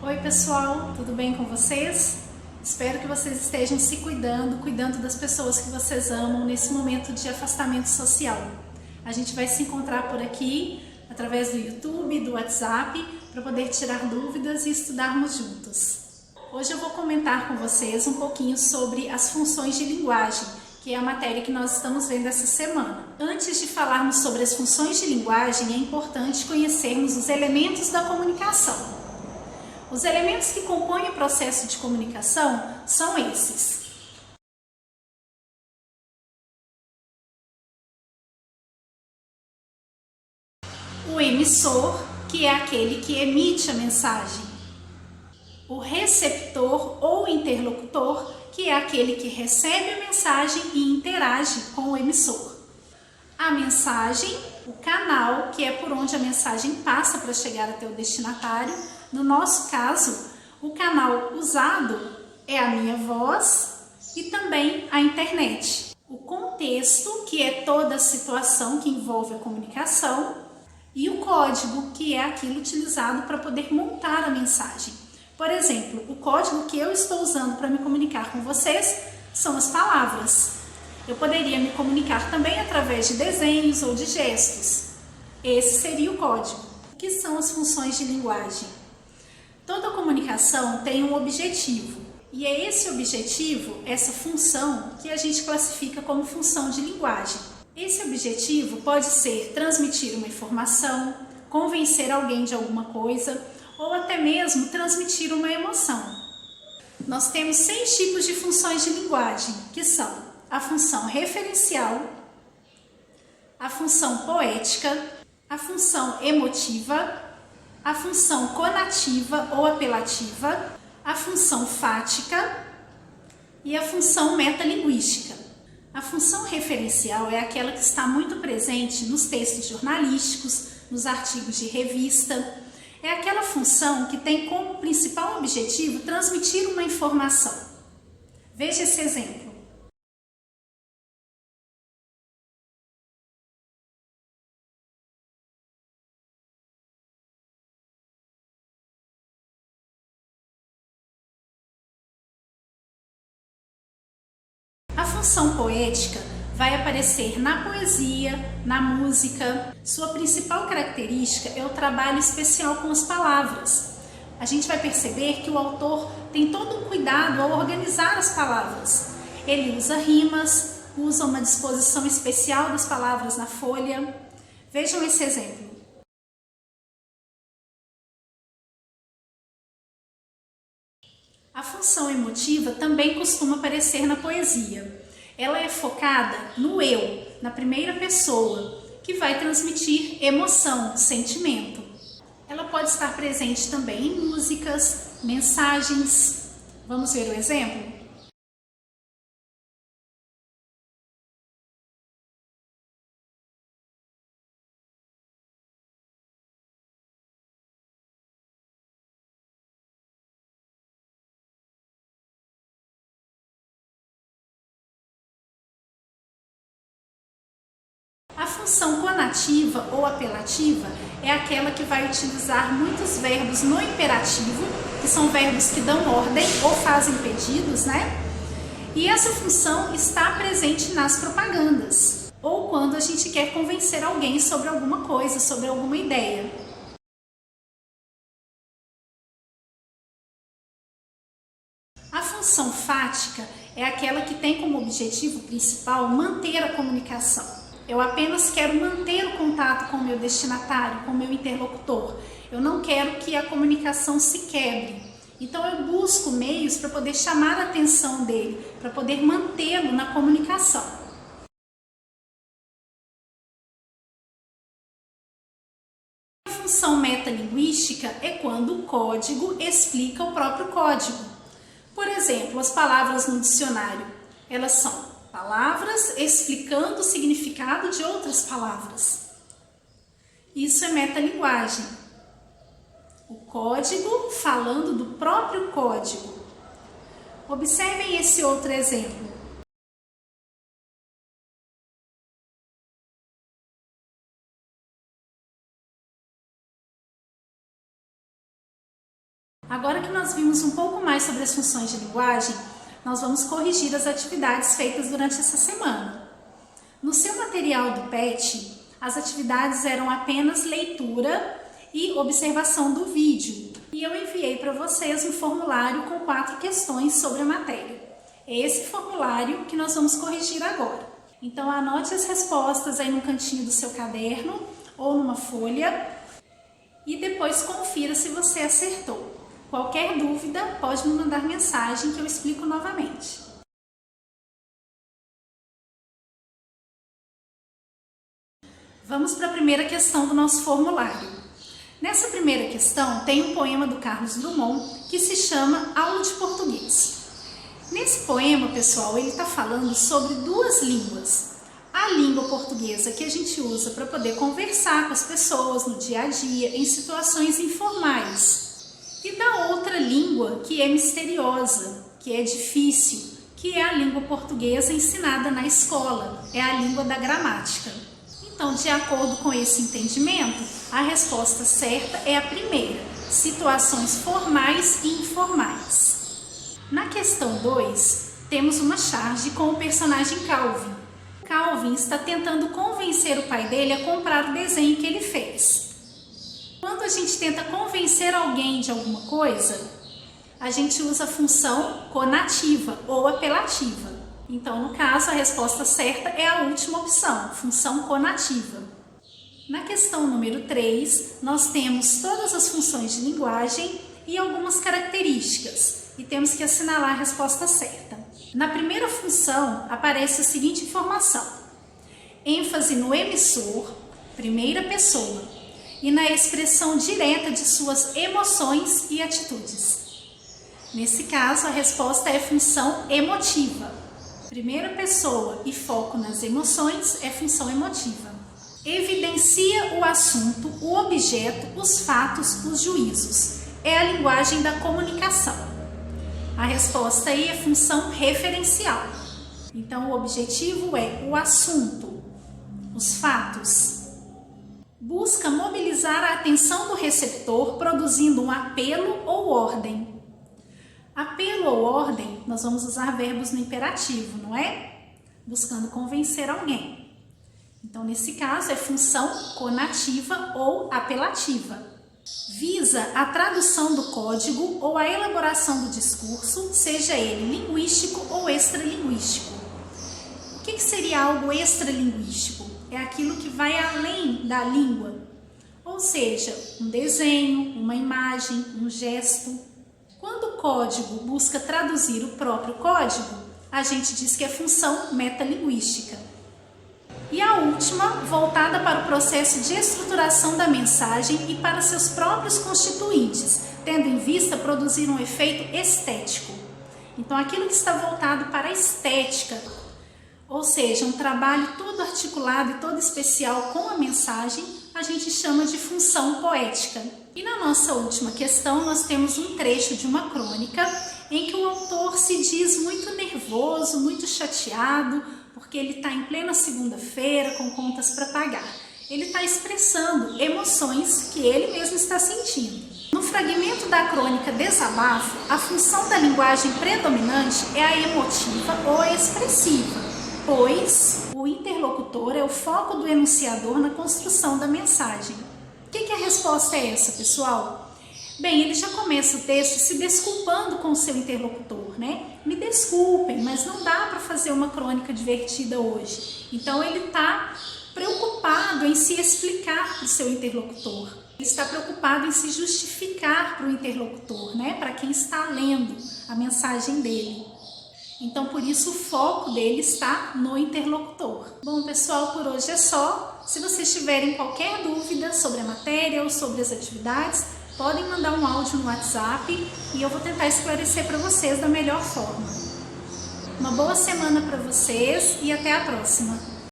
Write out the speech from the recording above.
Oi pessoal, tudo bem com vocês? Espero que vocês estejam se cuidando das pessoas que vocês amam nesse momento de afastamento social. A gente vai se encontrar por aqui, através do YouTube, do WhatsApp, para poder tirar dúvidas e estudarmos juntos. Hoje eu vou comentar com vocês um pouquinho sobre as funções de linguagem, que é a matéria que nós estamos vendo essa semana. Antes de falarmos sobre as funções de linguagem, é importante conhecermos os elementos da comunicação. Os elementos que compõem o processo de comunicação são esses: o emissor, que é aquele que emite a mensagem; o receptor ou interlocutor, que é aquele que recebe a mensagem e interage com o emissor; a mensagem, o canal, que é por onde a mensagem passa para chegar até o destinatário. No nosso caso, o canal usado é a minha voz e também a internet. O contexto, que é toda a situação que envolve a comunicação, e o código, que é aquilo utilizado para poder montar a mensagem. Por exemplo, o código que eu estou usando para me comunicar com vocês são as palavras. Eu poderia me comunicar também através de desenhos ou de gestos. Esse seria o código. O que são as funções de linguagem? Toda comunicação tem um objetivo, e é esse objetivo, essa função, que a gente classifica como função de linguagem. Esse objetivo pode ser transmitir uma informação, convencer alguém de alguma coisa, ou até mesmo transmitir uma emoção. Nós temos 6 tipos de funções de linguagem, que são a função referencial, a função poética, a função emotiva, a função conativa ou apelativa, a função fática e a função metalinguística. A função referencial é aquela que está muito presente nos textos jornalísticos, nos artigos de revista. É aquela função que tem como principal objetivo transmitir uma informação. Veja esse exemplo. A função poética vai aparecer na poesia, na música. Sua principal característica é o trabalho especial com as palavras. A gente vai perceber que o autor tem todo um cuidado ao organizar as palavras. Ele usa rimas, usa uma disposição especial das palavras na folha. Vejam esse exemplo. A função emotiva também costuma aparecer na poesia. Ela é focada no eu, na primeira pessoa, que vai transmitir emoção, sentimento. Ela pode estar presente também em músicas, mensagens. Vamos ver o exemplo? A função conativa ou apelativa é aquela que vai utilizar muitos verbos no imperativo, que são verbos que dão ordem ou fazem pedidos, né? E essa função está presente nas propagandas, ou quando a gente quer convencer alguém sobre alguma coisa, sobre alguma ideia. A função fática é aquela que tem como objetivo principal manter a comunicação. Eu apenas quero manter o contato com o meu destinatário, com o meu interlocutor. Eu não quero que a comunicação se quebre. Então eu busco meios para poder chamar a atenção dele, para poder mantê-lo na comunicação. A função metalinguística é quando o código explica o próprio código. Por exemplo, as palavras no dicionário, elas são palavras explicando o significado de outras palavras. Isso é metalinguagem. O código falando do próprio código. Observem esse outro exemplo. Agora que nós vimos um pouco mais sobre as funções de linguagem, nós vamos corrigir as atividades feitas durante essa semana. No seu material do PET, as atividades eram apenas leitura e observação do vídeo. E eu enviei para vocês um formulário com 4 questões sobre a matéria. É esse formulário que nós vamos corrigir agora. Então anote as respostas aí no cantinho do seu caderno ou numa folha e depois confira se você acertou. Qualquer dúvida pode me mandar mensagem que eu explico novamente. Vamos para a primeira questão do nosso formulário. Nessa primeira questão tem um poema do Carlos Drummond que se chama Aula de Português. Nesse poema, pessoal, ele está falando sobre 2 línguas. A língua portuguesa que a gente usa para poder conversar com as pessoas no dia a dia, em situações informais. E da outra língua que é misteriosa, que é difícil, que é a língua portuguesa ensinada na escola, é a língua da gramática. Então, de acordo com esse entendimento, a resposta certa é a primeira, situações formais e informais. Na questão 2, temos uma charge com o personagem Calvin. Calvin está tentando convencer o pai dele a comprar o desenho que ele fez. Quando a gente tenta convencer alguém de alguma coisa, a gente usa a função conativa ou apelativa. Então, no caso, a resposta certa é a última opção, função conativa. Na questão número 3, nós temos todas as funções de linguagem e algumas características, e temos que assinalar a resposta certa. Na primeira função, aparece a seguinte informação: ênfase no emissor, primeira pessoa, e na expressão direta de suas emoções e atitudes. Nesse caso, a resposta é função emotiva. Primeira pessoa e foco nas emoções é função emotiva. Evidencia o assunto, o objeto, os fatos, os juízos. É a linguagem da comunicação. A resposta aí é função referencial. Então, o objetivo é o assunto, os fatos. Busca mobilizar a atenção do receptor, produzindo um apelo ou ordem. Apelo ou ordem, nós vamos usar verbos no imperativo, não é? Buscando convencer alguém. Então, nesse caso, é função conativa ou apelativa. Visa a tradução do código ou a elaboração do discurso, seja ele linguístico ou extralinguístico. O que seria algo extralinguístico? É aquilo que vai além da língua, ou seja, um desenho, uma imagem, um gesto. Quando o código busca traduzir o próprio código, a gente diz que é função metalinguística. E a última, voltada para o processo de estruturação da mensagem e para seus próprios constituintes, tendo em vista produzir um efeito estético. Então, aquilo que está voltado para a estética, ou seja, um trabalho todo articulado e todo especial com a mensagem, a gente chama de função poética. E na nossa última questão, nós temos um trecho de uma crônica em que o autor se diz muito nervoso, muito chateado, porque ele está em plena segunda-feira com contas para pagar. Ele está expressando emoções que ele mesmo está sentindo. No fragmento da crônica Desabafo, a função da linguagem predominante é a emotiva ou a expressiva, pois o interlocutor é o foco do enunciador na construção da mensagem. O que a resposta é essa, pessoal? Bem, ele já começa o texto se desculpando com o seu interlocutor, né? Me desculpem, mas não dá para fazer uma crônica divertida hoje. Então, ele está preocupado em se explicar para o seu interlocutor. Ele está preocupado em se justificar para o interlocutor, né? Para quem está lendo a mensagem dele. Então, por isso, o foco dele está no interlocutor. Bom, pessoal, por hoje é só. Se vocês tiverem qualquer dúvida sobre a matéria ou sobre as atividades, podem mandar um áudio no WhatsApp e eu vou tentar esclarecer para vocês da melhor forma. Uma boa semana para vocês e até a próxima!